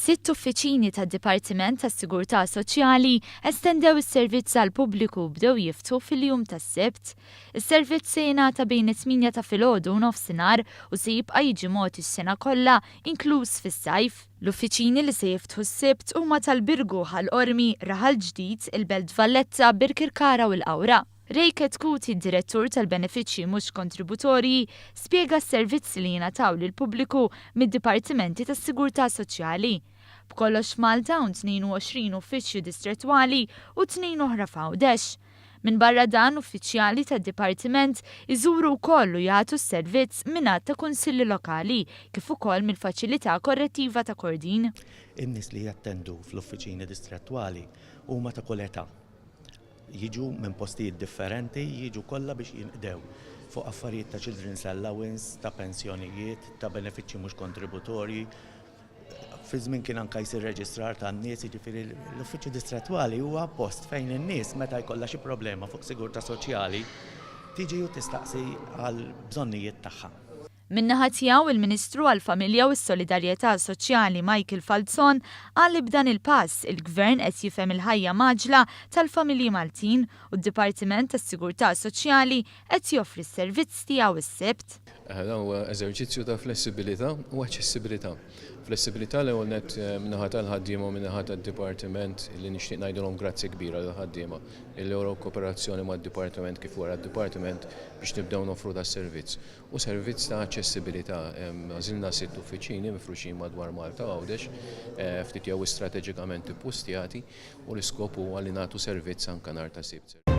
Sitt Uffiċini tad-Dipartiment tas-Sigurtà Soċjali estendew is-servizz għall-pubbliku bdew jiftħu fil-jum tas-Sibt. Is-servizz se jingħata bejn it-8 ta' filgħodu u nofsinhar u se jibqa' jiġi mogħti x-sena kollha inkluż fis-sajf. L-uffiċini li se jiftħu s-Sibt huma tal-Birgu ħall-Qormi, Raħal Ġdid, il-Belt Valletta, Birkirkara u l-Qawra. Rejket Kuti, direttur tal-benefiċċji mhux kontributorji, spjega s-servizzi li jingħataw lill-pubbliku mid-Dipartimenti tas-Sigurtà Soċjali. B'kollox Malta hawn 22 uffiċċju distrettwali u 2 oħra f'Għawdex. Minn barra dan uffiċjali tad-Dipartiment iżuru wkoll u jagħtu s-servizz mingħand ta' kunsilli lokali kif ukoll mill-faċilità korrettiva ta' Kordin. In-nies li jattendu fl-uffiċini distrettwali huma ta' kull età. Jiġu minn postijiet differenti, jiġu kollha biex jinqdew fuq affarijiet ta' children's allowance, ta' pensjonijiet, ta' benefiċċji mhux kontributorji. Fi żmien kien anke jsir reġistrar tan-nies, jiġifieri l-uffiċċju distrettwali huwa post fejn in-nies meta jkollha xi problema fuq sigurtà soċjali tiġi u tistaqsi għal bżonnijiet tagħha. Min-naħa tiegħu il-Ministru għall-Familja u s-Solidarjetà Soċjali Michael Falzon qal li b'dan il-pass il-Gvern qed jifhem il-ħajja maġla tal-familji Maltin u d-Dipartiment tas-Sigurtà Soċjali qed joffri s-servizz tiegħu is-Sibt. Huwa eżerċizzju ta' flessibilità u aċċessibilità. Flessibilità l-ewwel nett min-naħa tal-ħaddiema u min-naħa tad-Dipartiment li nixtieq ngħidulhom grazzi kbira lill-ħaddiema illi wara kooperazzjoni mad-Dipartiment kif wara d-Dipartiment biex nibdew nofru das-servizz. U servizz ta' aċċessibilità għażilna sitt uffiċini mifruxin madwar Malta Għawdex ftit jew strateġikament ippustjati u l-iskop huwa li nagħtu servizz anke nhar ta' Sibt.